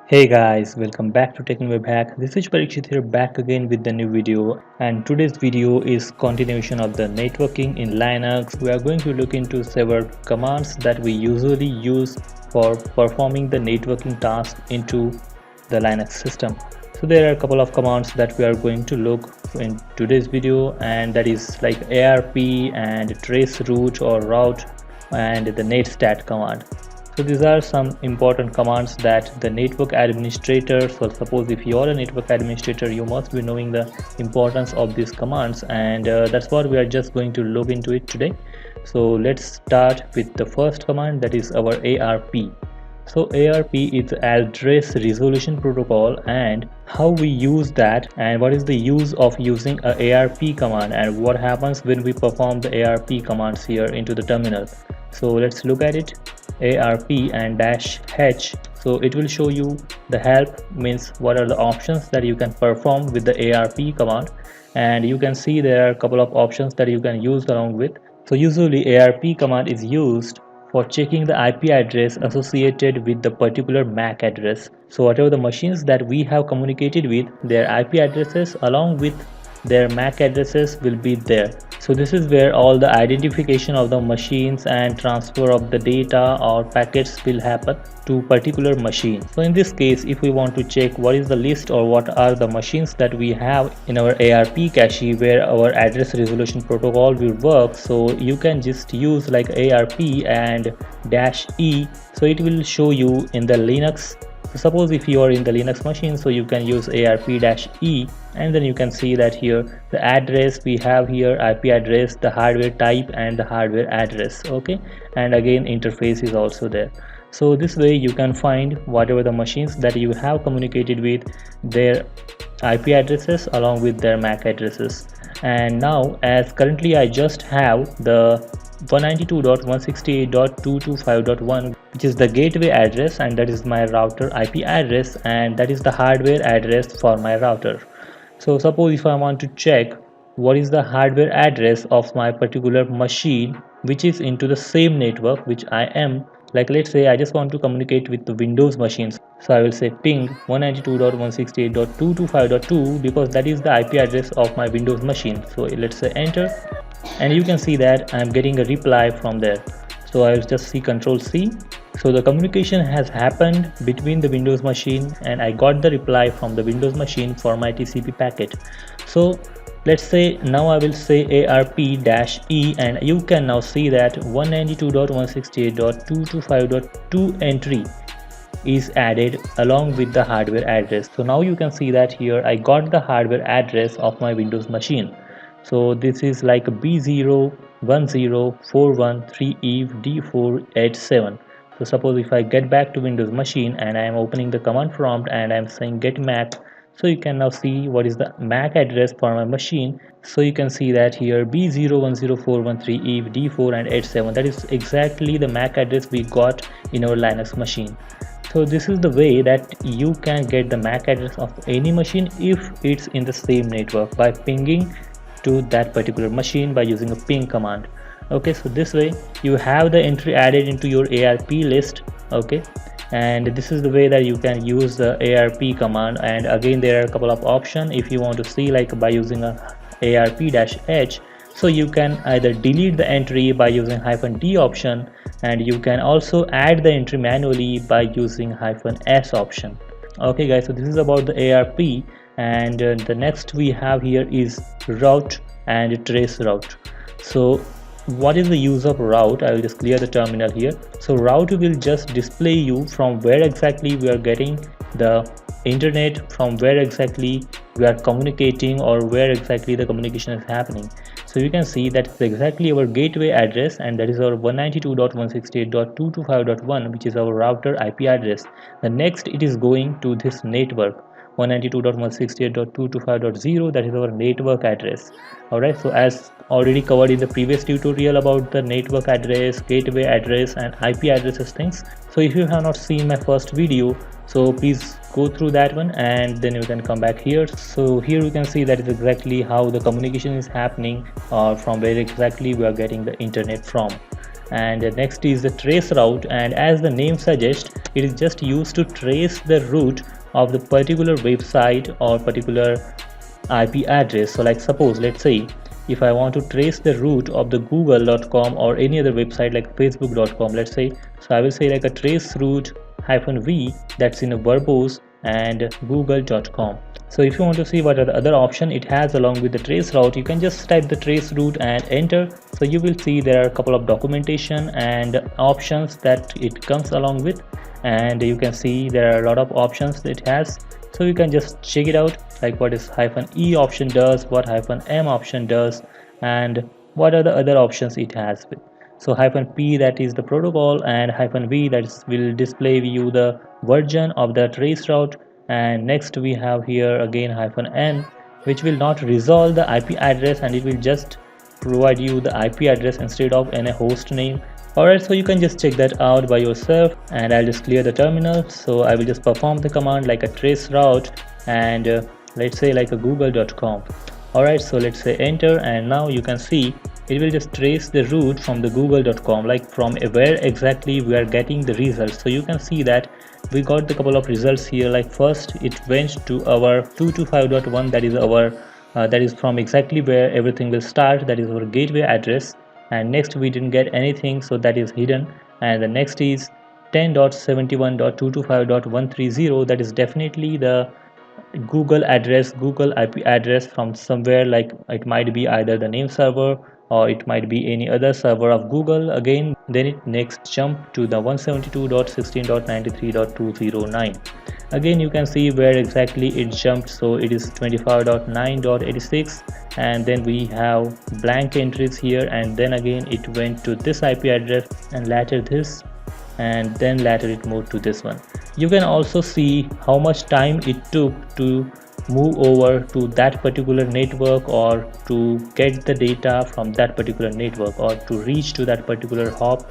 Hey guys, welcome back to Techno Hack. This is Parikshit here, back again with the new video, and today's video is continuation of the networking in Linux. We are going to look into several commands that we usually use for performing the networking task into the Linux system. So there are a couple of commands that we are going to look in today's video, and that is like ARP and Traceroute or route and the Netstat command. So these are some important commands that the network administrator, so suppose if you are a network administrator, you must be knowing the importance of these commands, and that's what we are just going to look into it today. So let's start with the first command, that is our ARP. So ARP is address resolution protocol, and how we use that, and what is the use of using a ARP command, and what happens when we perform the ARP commands here into the terminal. So let's look at it. ARP and -H, so it will show you the help, means what are the options that you can perform with the ARP command, and you can see there are a couple of options that you can use along with. So usually ARP command is used for checking the IP address associated with the particular MAC address. So whatever the machines that we have communicated with, their IP addresses along with their MAC addresses will be there. So this is where all the identification of the machines and transfer of the data or packets will happen to particular machine. So in this case, if we want to check what is the list or what are the machines that we have in our ARP cache where our address resolution protocol will work, so you can just use like ARP and -E, so it will show you in the Linux. So suppose if you are in the Linux machine, so you can use ARP-E, and then you can see that here the address we have here, IP address, the hardware type and the hardware address. Okay, and again interface is also there. So this way you can find whatever the machines that you have communicated with, their IP addresses along with their MAC addresses. And now, as currently I just have the 192.168.225.1, which is the gateway address, and that is my router IP address, and that is the hardware address for my router. So suppose if I want to check what is the hardware address of my particular machine which is into the same network which I am, like let's say I just want to communicate with the Windows machines, so I will say ping 192.168.225.2 because that is the IP address of my Windows machine. So let's say enter, and you can see that I am getting a reply from there. So I will just see Control-C. So the communication has happened between the Windows machine, and I got the reply from the Windows machine for my TCP packet. So let's say now I will say ARP-E, and you can now see that 192.168.225.2 entry is added along with the hardware address. So now you can see that here I got the hardware address of my Windows machine. So this is like B010413ED487. So suppose if I get back to Windows machine and I am opening the command prompt and I am saying get MAC, so you can now see what is the MAC address for my machine. So you can see that here B010413ED4 and 87, that is exactly the MAC address we got in our Linux machine. So this is the way that you can get the MAC address of any machine if it's in the same network, by pinging to that particular machine by using a ping command. Okay, so this way you have the entry added into your ARP list. Okay, and this is the way that you can use the ARP command. And again, there are a couple of options if you want to see, like by using a ARP-H, so you can either delete the entry by using -D option, and you can also add the entry manually by using -S option. Okay guys, so this is about the ARP, and the next we have here is route and trace route. So what is the use of route? I will just clear the terminal here. So route will just display you from where exactly we are getting the internet, from where exactly we are communicating, or where exactly the communication is happening. So you can see that it's exactly our gateway address, and that is our 192.168.225.1, which is our router IP address. The next it is going to this network 192.168.225.0, that is our network address. Alright, so as already covered in the previous tutorial about the network address, gateway address and IP addresses things, so if you have not seen my first video, so please go through that one and then you can come back here. So here you can see that is exactly how the communication is happening, or from where exactly we are getting the internet from. and next is the trace route, and as the name suggests, it is just used to trace the route of the particular website or particular IP address. So like suppose, let's say if I want to trace the route of the google.com or any other website like facebook.com, let's say, so I will say like a trace route -v, that's in a verbose, and google.com. So if you want to see what are the other option it has along with the trace route, you can just type the trace route and enter. So you will see there are a couple of documentation and options that it comes along with, and you can see there are a lot of options it has. So you can just check it out, like what is -e option does, what -m option does, and what are the other options it has. So -p, that is the protocol, and -v, that will display you the version of the trace route. And next we have here again -n, which will not resolve the IP address, and it will just provide you the IP address instead of any host name. Alright, so you can just check that out by yourself, and I'll just clear the terminal. So I will just perform the command like a trace route, and let's say like a google.com. Alright, so let's say enter, and now you can see it will just trace the route from the google.com, like from where exactly we are getting the results. So you can see that we got the couple of results here. Like first it went to our 225.1, that is our that is from exactly where everything will start, that is our gateway address. And next we didn't get anything, so that is hidden. And the next is 10.71.225.130, that is definitely the Google address, Google IP address from somewhere, like it might be either the name server or it might be any other server of Google again. Then it next jump to the 172.16.93.209. Again you can see where exactly it jumped, so it is 25.9.86, and then we have blank entries here, and then again it went to this IP address, and later this, and then later it moved to this one. You can also see how much time it took to move over to that particular network, or to get the data from that particular network, or to reach to that particular hop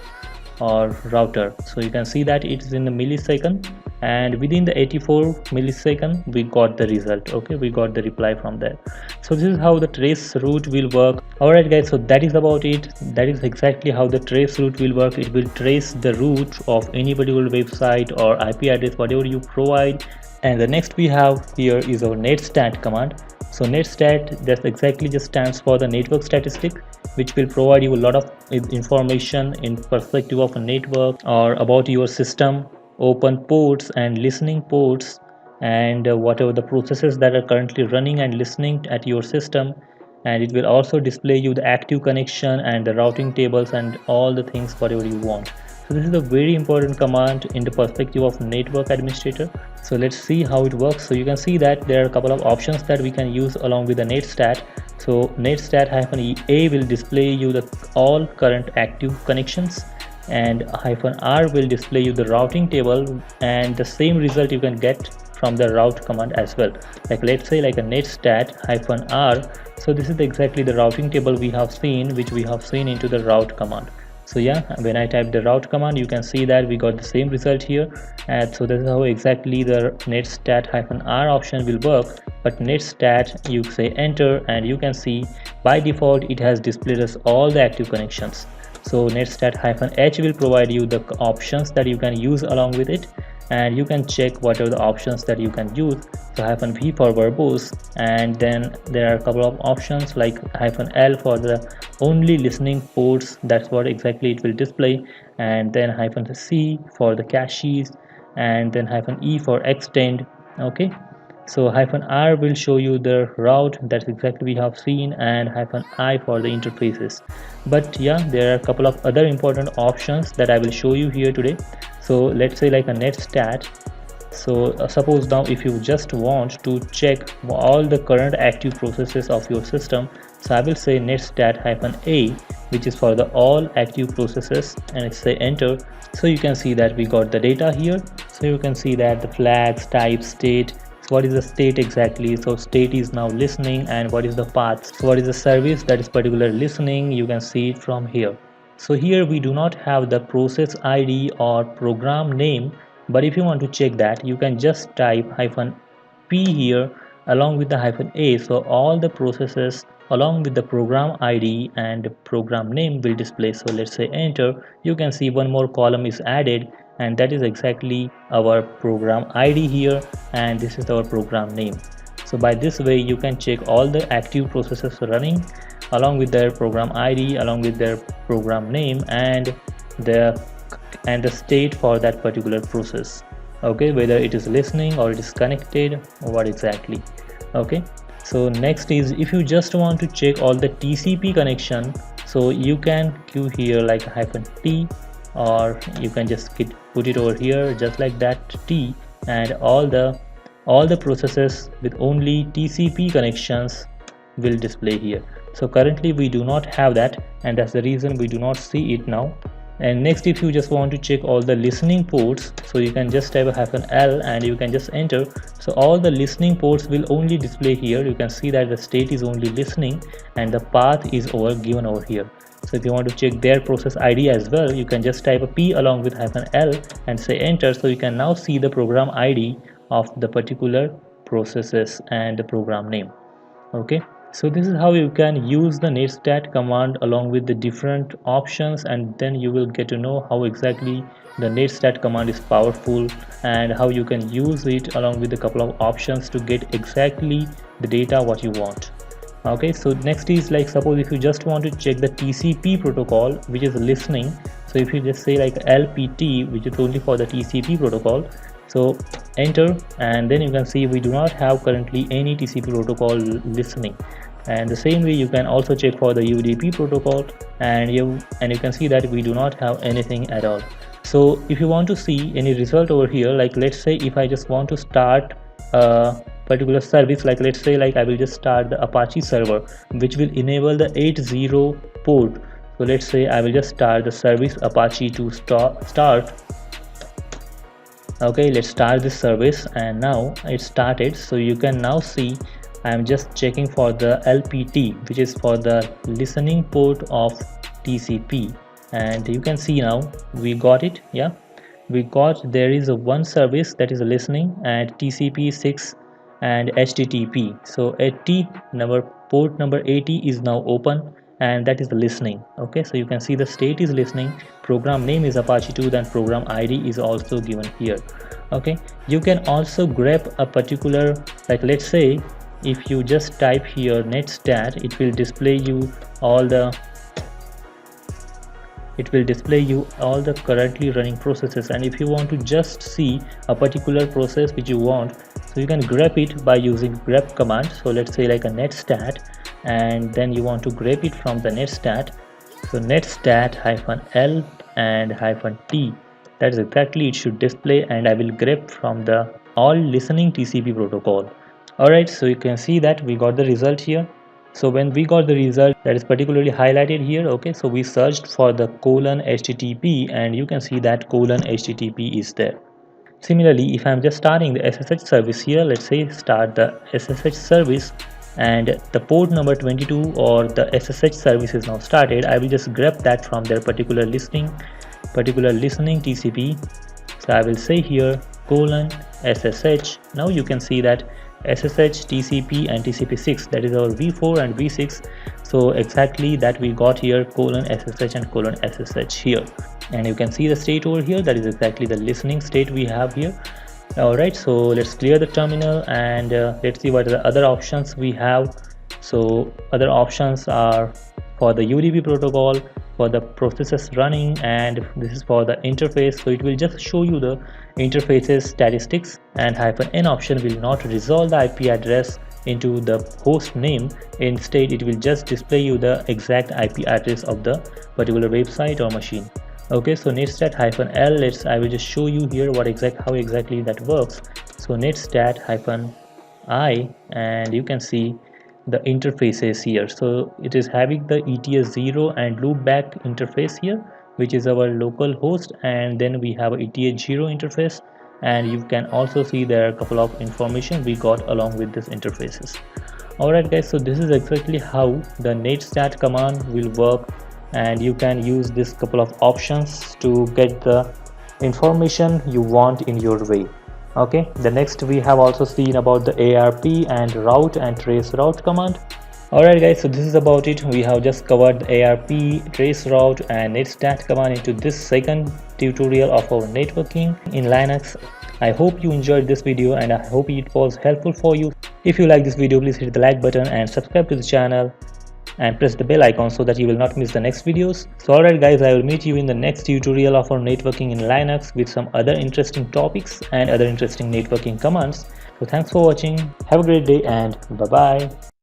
or router. So you can see that it is in the millisecond, and within the 84 millisecond we got the result. Okay, we got the reply from there. So this is how the trace route will work. Alright guys, so that is about it. That is exactly how the trace route will work. It will trace the route of any particular website or IP address, whatever you provide. And the next we have here is our netstat command. So netstat, that exactly just stands for the network statistic, which will provide you a lot of information in perspective of a network, or about your system, open ports and listening ports, and whatever the processes that are currently running and listening at your system. And it will also display you the active connection and the routing tables and all the things whatever you want. So this is a very important command in the perspective of network administrator. So let's see how it works. So you can see that there are a couple of options that we can use along with the netstat. So netstat-a will display you the all current active connections, and -r will display you the routing table, and the same result you can get from the route command as well. Like let's say like a netstat-r. So this is exactly the routing table we have seen, which we have seen into the route command. So yeah, when I type the route command, you can see that we got the same result here. And so this is how exactly the netstat-r option will work. But netstat, you say enter, and you can see by default it has displayed us all the active connections. So netstat-h will provide you the options that you can use along with it, and you can check what are the options that you can use. So -v for verbose, and then there are a couple of options like -l for the only listening ports, that's what exactly it will display, and then -c for the caches, and then -e for extend. Okay, so -r will show you the route, that's exactly we have seen, and -i for the interfaces. But yeah, there are a couple of other important options that I will show you here today. So let's say like a netstat. So suppose now if you just want to check all the current active processes of your system, so I will say netstat-a, which is for the all active processes, and say enter. So you can see that we got the data here. So you can see that the flags, type, state. So what is the state exactly? So state is now listening, and what is the path? So what is the service that is particular listening? You can see it from here. So here we do not have the process ID or program name, but if you want to check that, you can just type -p here, along with the -a, so all the processes along with the program ID and program name will display. So let's say enter, you can see one more column is added, and that is exactly our program ID here, and this is our program name. So by this way you can check all the active processes running along with their program ID, along with their program name, and the state for that particular process. Okay, whether it is listening or it is connected or what exactly. Okay, so next is if you just want to check all the TCP connection, so you can queue here like -t, or you can just put it over here just like that T, and all the processes with only TCP connections will display here. So currently we do not have that, and that's the reason we do not see it now. And next, if you just want to check all the listening ports, so you can just type -l and you can just enter. So all the listening ports will only display here. You can see that the state is only listening and the path is given over here. So if you want to check their process ID as well, you can just type a P along with -l and say enter. So you can now see the program ID of the particular processes and the program name. Okay, so this is how you can use the netstat command along with the different options, and then you will get to know how exactly the netstat command is powerful and how you can use it along with a couple of options to get exactly the data what you want. Okay, so next is like, suppose if you just want to check the TCP protocol which is listening, so if you just say like LPT, which is only for the TCP protocol, so enter, and then you can see we do not have currently any TCP protocol listening. And the same way you can also check for the UDP protocol, and you can see that we do not have anything at all. So if you want to see any result over here, like let's say if I just want to start a particular service, like let's say like I will just start the Apache server which will enable the 80 port. So let's say I will just start the service Apache to start. Okay, let's start this service, and now it started. So you can now see I am just checking for the LPT, which is for the listening port of TCP, and you can see now we got it. Yeah, we got, there is a one service that is listening and TCP 6 and HTTP. So port number 80 is now open, and that is the listening. Okay, so you can see the state is listening, program name is Apache 2, then program ID is also given here. Okay, you can also grab a particular, like let's say if you just type here netstat, it will display you all the currently running processes. And if you want to just see a particular process which you want, so you can grab it by using grep command. So let's say like a netstat, and then you want to grab it from the netstat. So netstat -l and -t, that is exactly it should display, and I will grab from the all listening TCP protocol. Alright, so you can see that we got the result here. So when we got the result, that is particularly highlighted here. Okay, so we searched for the :HTTP, and you can see that :HTTP is there. Similarly, if I'm just starting the SSH service here, let's say start the SSH service, and the port number 22 or the SSH service is now started, I will just grab that from their particular listening TCP. So I will say here :SSH. Now you can see that SSH, TCP and TCP6, that is our v4 and v6. So exactly that we got here :SSH and :SSH here, and you can see the state over here, that is exactly the listening state we have here. Alright, so let's clear the terminal, and let's see what are the other options we have. So other options are for the UDP protocol, for the processes running, and this is for the interface. So it will just show you the interfaces statistics, and -n option will not resolve the IP address into the host name. Instead it will just display you the exact IP address of the particular website or machine. Okay, so netstat -l, I will just show you here how exactly that works. So netstat -i, and you can see the interfaces here. So it is having the ETS0 and loopback interface here, which is our local host, and then we have a ETH0 interface, and you can also see there are a couple of information we got along with these interfaces. Alright guys, so this is exactly how the netstat command will work, and you can use this couple of options to get the information you want in your way. Okay, the next we have also seen about the ARP and route and traceroute command. Alright guys, so this is about it. We have just covered the ARP, traceroute and Netstat command into this second tutorial of our networking in Linux. I hope you enjoyed this video and I hope it was helpful for you. If you like this video, please hit the like button and subscribe to the channel and press the bell icon so that you will not miss the next videos. So alright guys, I will meet you in the next tutorial of our networking in Linux with some other interesting topics and other interesting networking commands. So thanks for watching. Have a great day and bye bye.